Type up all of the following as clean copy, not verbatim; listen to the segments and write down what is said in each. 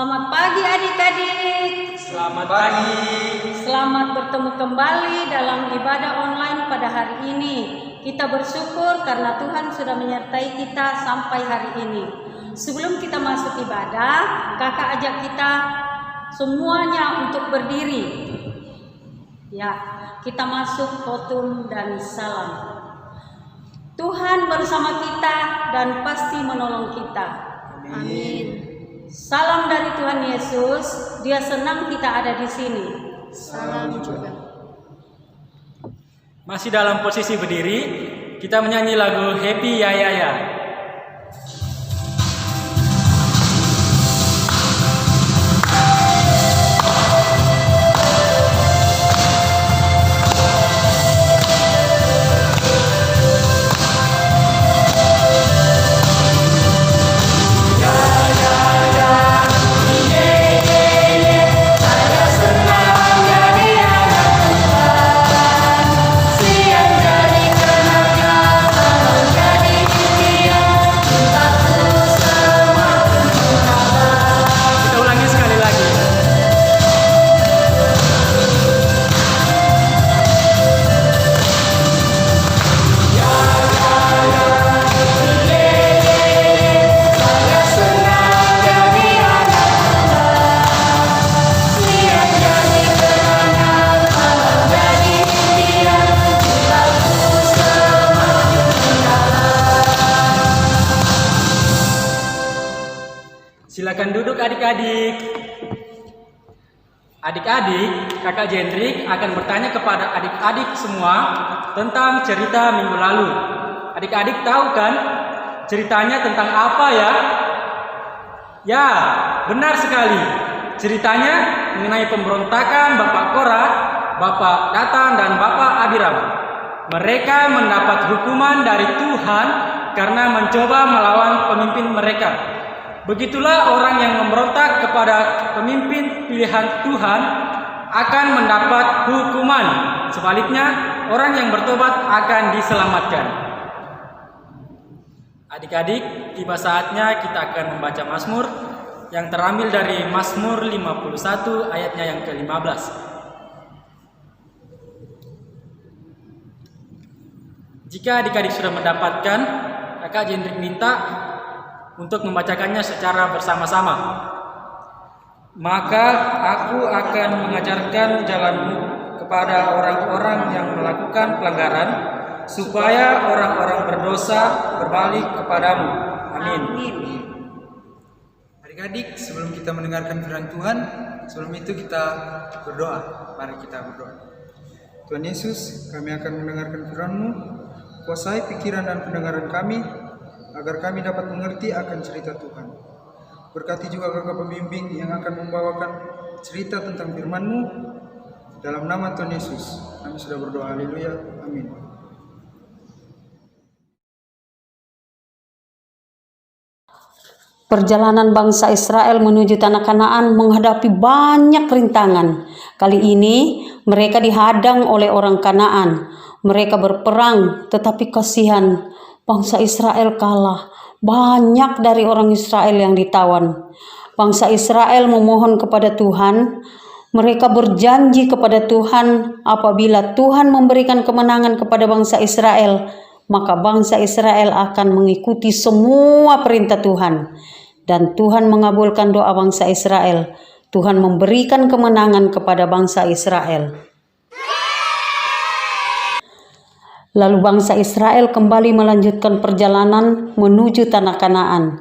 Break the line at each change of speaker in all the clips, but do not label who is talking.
Selamat pagi adik-adik.
Selamat pagi.
Selamat bertemu kembali dalam ibadah online pada hari ini. Kita bersyukur karena Tuhan sudah menyertai kita sampai hari ini. Sebelum kita masuk ibadah, kakak ajak kita semuanya untuk berdiri. Ya, kita masuk khotum dan salam. Tuhan bersama kita dan pasti menolong kita. Amin. Salam dari Tuhan Yesus. Dia senang kita ada di sini. Salam juga.
Masih dalam posisi berdiri, kita menyanyi lagu Happy Ya Ya Ya. Silakan duduk adik-adik. Adik-adik, kakak Jendrik akan bertanya kepada adik-adik semua tentang cerita minggu lalu. Adik-adik tahu kan ceritanya tentang apa ya? Ya, benar sekali. Ceritanya mengenai pemberontakan Bapak Korah, Bapak Datan dan Bapak Abiram. Mereka mendapat hukuman dari Tuhan karena mencoba melawan pemimpin mereka. Begitulah orang yang memberontak kepada pemimpin pilihan Tuhan akan mendapat hukuman. Sebaliknya, orang yang bertobat akan diselamatkan. Adik-adik, tiba saatnya kita akan membaca Mazmur yang terambil dari Mazmur 51 ayatnya yang ke-15. Jika adik-adik sudah mendapatkan, kakak Jendrik minta untuk membacakannya secara bersama-sama. Maka aku akan mengajarkan jalanmu kepada orang-orang yang melakukan pelanggaran, supaya orang-orang berdosa berbalik kepadamu. Amin.
Adik-adik, sebelum kita mendengarkan firman Tuhan, sebelum itu kita berdoa. Mari kita berdoa. Tuhan Yesus, kami akan mendengarkan firman-Mu. Kuasai pikiran dan pendengaran kami, agar kami dapat mengerti akan cerita Tuhan. Berkati juga kakak pembimbing yang akan membawakan cerita tentang firman-Mu. Dalam nama Tuhan Yesus, kami sudah berdoa. Haleluya. Amin.
Perjalanan bangsa Israel menuju tanah Kanaan menghadapi banyak rintangan. Kali ini mereka dihadang oleh orang Kanaan. Mereka berperang, tetapi kasihan, bangsa Israel kalah. Banyak dari orang Israel yang ditawan. Bangsa Israel memohon kepada Tuhan. Mereka berjanji kepada Tuhan, apabila Tuhan memberikan kemenangan kepada bangsa Israel, maka bangsa Israel akan mengikuti semua perintah Tuhan. Dan Tuhan mengabulkan doa bangsa Israel. Tuhan memberikan kemenangan kepada bangsa Israel. Lalu bangsa Israel kembali melanjutkan perjalanan menuju tanah Kanaan.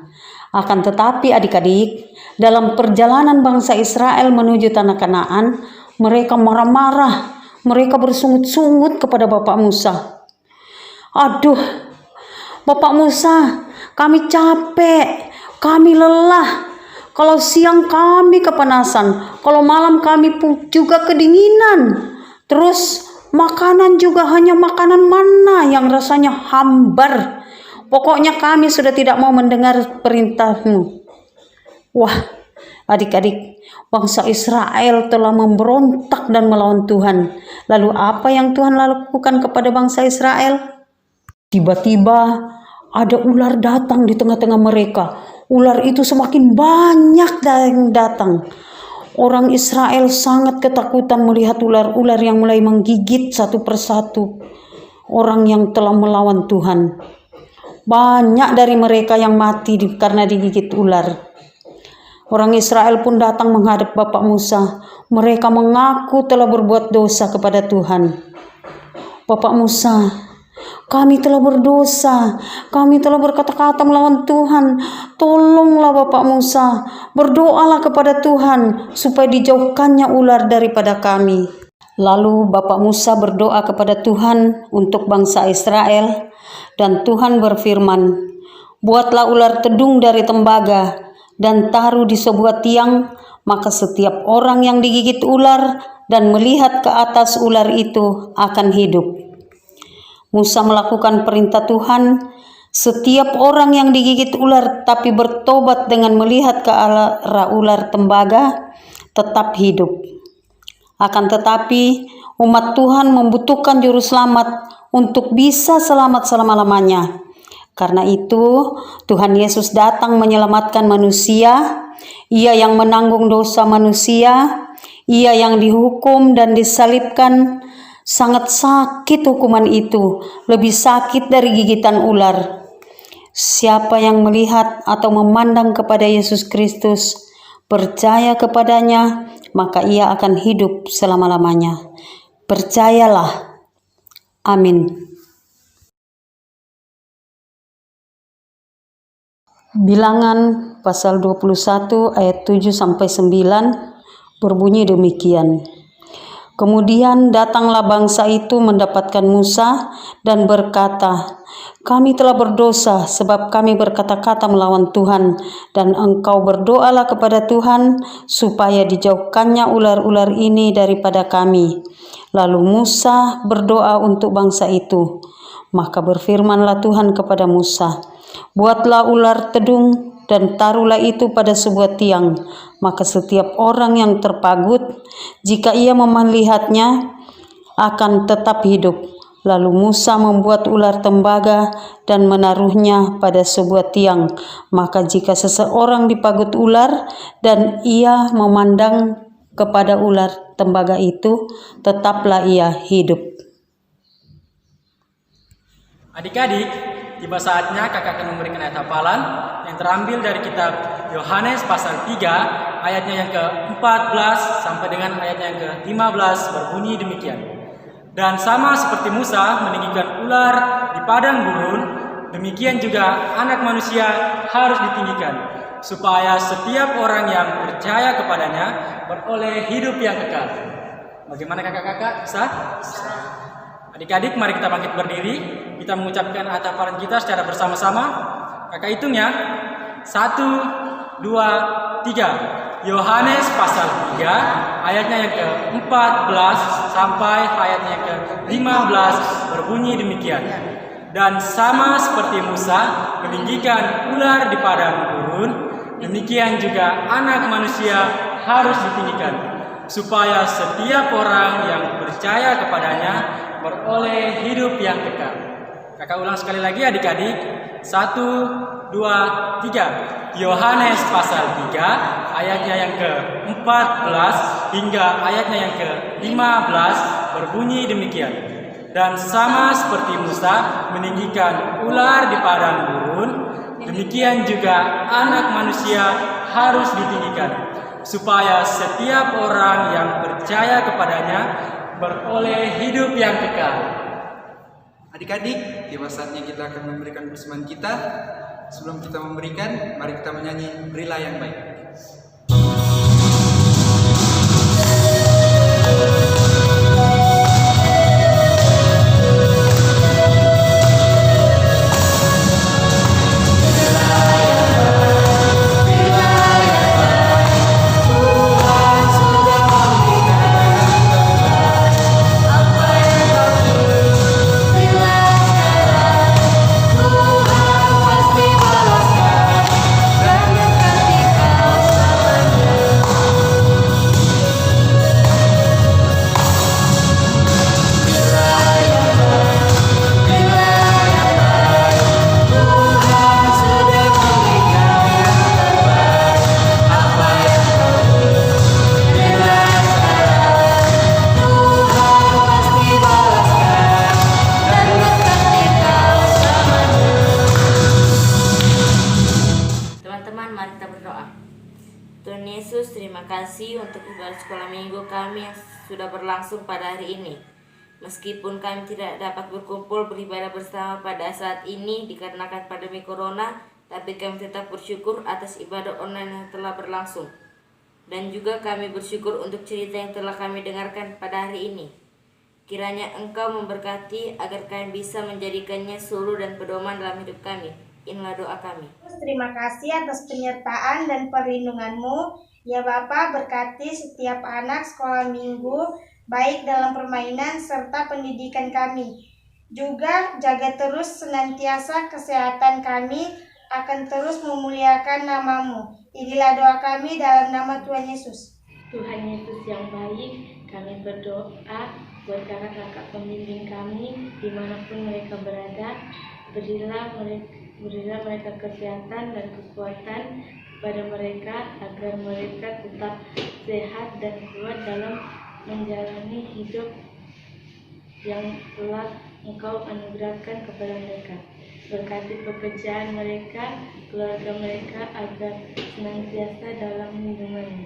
Akan tetapi adik-adik, dalam perjalanan bangsa Israel menuju tanah Kanaan, mereka marah-marah, mereka bersungut-sungut kepada Bapak Musa. Aduh, Bapak Musa, kami capek, kami lelah. Kalau siang kami kepanasan, kalau malam kami juga kedinginan. Terus makanan juga hanya makanan mana yang rasanya hambar. Pokoknya kami sudah tidak mau mendengar perintah-Mu. Wah, adik-adik, bangsa Israel telah memberontak dan melawan Tuhan. Lalu apa yang Tuhan lakukan kepada bangsa Israel? Tiba-tiba ada ular datang di tengah-tengah mereka. ular itu semakin banyak yang datang. Orang Israel sangat ketakutan melihat ular-ular yang mulai menggigit satu persatu orang yang telah melawan Tuhan. Banyak dari mereka yang mati karena digigit ular. Orang Israel pun datang menghadap Bapak Musa. Mereka mengaku telah berbuat dosa kepada Tuhan. Bapak Musa, kami telah berdosa, kami telah berkata-kata melawan Tuhan. Tolonglah Bapak Musa, berdoalah kepada Tuhan supaya dijauhkannya ular daripada kami. Lalu Bapak Musa berdoa kepada Tuhan untuk bangsa Israel, dan Tuhan berfirman, "Buatlah ular tedung dari tembaga dan taruh di sebuah tiang, maka setiap orang yang digigit ular dan melihat ke atas ular itu akan hidup." Musa melakukan perintah Tuhan. Setiap orang yang digigit ular tapi bertobat dengan melihat ke arah ular tembaga tetap hidup. Akan tetapi umat Tuhan membutuhkan juru selamat untuk bisa selamat selama-lamanya. Karena itu Tuhan Yesus datang menyelamatkan manusia. Ia yang menanggung dosa manusia. Ia yang dihukum dan disalibkan. Sangat sakit hukuman itu, lebih sakit dari gigitan ular. Siapa yang melihat atau memandang kepada Yesus Kristus, percaya kepadanya, maka ia akan hidup selama-lamanya. Percayalah. Amin. Bilangan pasal 21 ayat 7-9 berbunyi demikian. Kemudian datanglah bangsa itu mendapatkan Musa dan berkata, "Kami telah berdosa sebab kami berkata-kata melawan Tuhan, dan engkau berdoalah kepada Tuhan supaya dijauhkannya ular-ular ini daripada kami." Lalu Musa berdoa untuk bangsa itu. Maka berfirmanlah Tuhan kepada Musa, "Buatlah ular tedung dan taruhlah itu pada sebuah tiang, maka setiap orang yang terpagut, jika ia melihatnya, akan tetap hidup." Lalu Musa membuat ular tembaga dan menaruhnya pada sebuah tiang. Maka jika seseorang dipagut ular dan ia memandang kepada ular tembaga itu, tetaplah ia hidup.
Adik-adik, tiba saatnya kakak akan memberikan ayat hafalan yang terambil dari kitab Yohanes pasal 3 ayatnya yang ke-14 sampai dengan ayatnya yang ke-15 berbunyi demikian. "Dan sama seperti Musa meninggikan ular di padang gurun, demikian juga Anak Manusia harus ditinggikan, supaya setiap orang yang percaya kepadanya beroleh hidup yang kekal." Bagaimana kakak-kakak? Bisa? Adik-adik, mari kita bangkit berdiri. Kita mengucapkan ayat hafalan kita secara bersama-sama. Kakak hitung ya. 1, 2, 3. Yohanes pasal 3 ayatnya yang ke-14 sampai ayatnya yang ke-15 berbunyi demikian. "Dan sama seperti Musa meninggikan ular di padang gurun, demikian juga Anak Manusia harus ditinggikan, supaya setiap orang yang percaya kepadanya beroleh hidup yang kekal." Kakak ulang sekali lagi adik-adik. 1, 2, 3. Yohanes pasal 3 ayatnya yang ke-14 hingga ayatnya yang ke-15 berbunyi demikian. "Dan sama seperti Musa meninggikan ular di padang gurun, demikian juga Anak Manusia harus ditinggikan, supaya setiap orang yang percaya kepadanya beroleh hidup yang kekal."
Adik-adik, tiba saatnya kita akan memberikan persembahan kita. Sebelum kita memberikan, mari kita menyanyi "Berilah yang Baik".
Pasti balaskan dan yang ketika Yesus, terima kasih untuk ibadah sekolah minggu kami yang sudah berlangsung pada hari ini. Meskipun kami tidak dapat berkumpul beribadah bersama pada saat ini dikarenakan pandemi corona, tapi kami tetap bersyukur atas ibadah online yang telah berlangsung. Dan juga kami bersyukur untuk cerita yang telah kami dengarkan pada hari ini. Kiranya Engkau memberkati agar kami bisa menjadikannya suluh dan pedoman dalam hidup kami. Inilah doa kami.
Terima kasih atas penyertaan dan perlindungan-Mu. Ya Bapa, berkati setiap anak sekolah minggu, baik dalam permainan serta pendidikan kami. Juga jaga terus senantiasa kesehatan kami, akan terus memuliakan nama-Mu. Inilah doa kami dalam nama Tuhan Yesus.
Tuhan Yesus yang baik, kami berdoa buat kakak-kakak pembimbing kami dimanapun mereka berada. Berilah mereka kesehatan dan kekuatan pada mereka agar mereka tetap sehat dan kuat dalam menjalani hidup yang telah Engkau anugerahkan kepada mereka. Berkati pekerjaan mereka, keluarga mereka agar senantiasa dalam lindungan-Mu.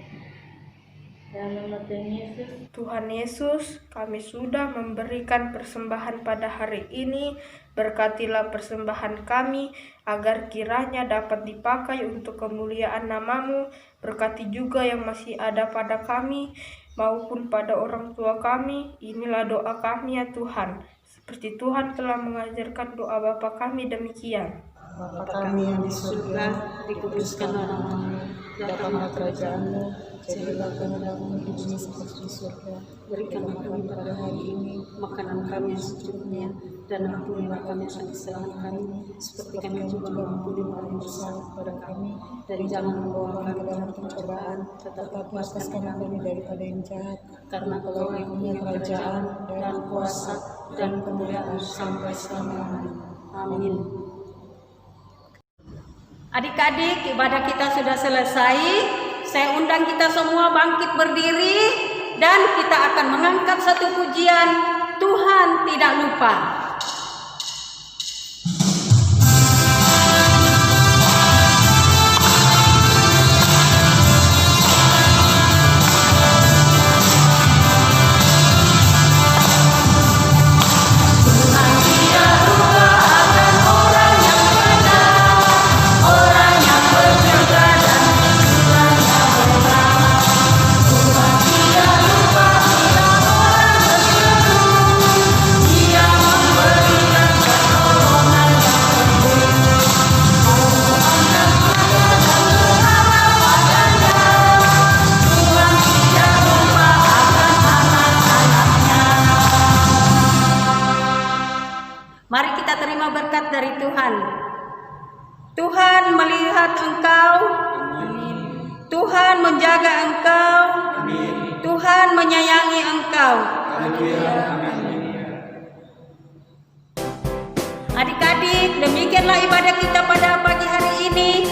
Dalam nama Tuhan Yesus.
Tuhan Yesus, kami sudah memberikan persembahan pada hari ini. Berkatilah persembahan kami agar kiranya dapat dipakai untuk kemuliaan nama-Mu. Berkati juga yang masih ada pada kami maupun pada orang tua kami. Inilah doa kami ya Tuhan. Seperti Tuhan telah mengajarkan doa Bapa kami demikian.
Bapa kami yang di surga, dikuduskanlah nama-Mu, datanglah kerajaan-Mu, jadilah kehendak-Mu di bumi seperti di surga. Berikanlah kami pada hari ini makanan kami yang secukupnya, dan ampunilah kami akan kesalahan kami, seperti kami juga mengampuni orang yang bersalah kepada kami, dan jangan membawa kami ke dalam pencobaan, tetapi lepaskan kami daripada yang jahat. Karena Engkau yang punya kerajaan dan kuasa dan kemuliaan sampai selama-lamanya. Amin. Adik-adik, ibadah kita sudah selesai. Saya undang kita semua bangkit berdiri dan kita akan mengangkat satu pujian, Tuhan tidak lupa. Mari kita terima berkat dari Tuhan. Tuhan melihat engkau. Amin. Tuhan menjaga engkau. Amin. Tuhan menyayangi engkau. Amin. Adik-adik, demikianlah ibadah kita pada pagi hari ini.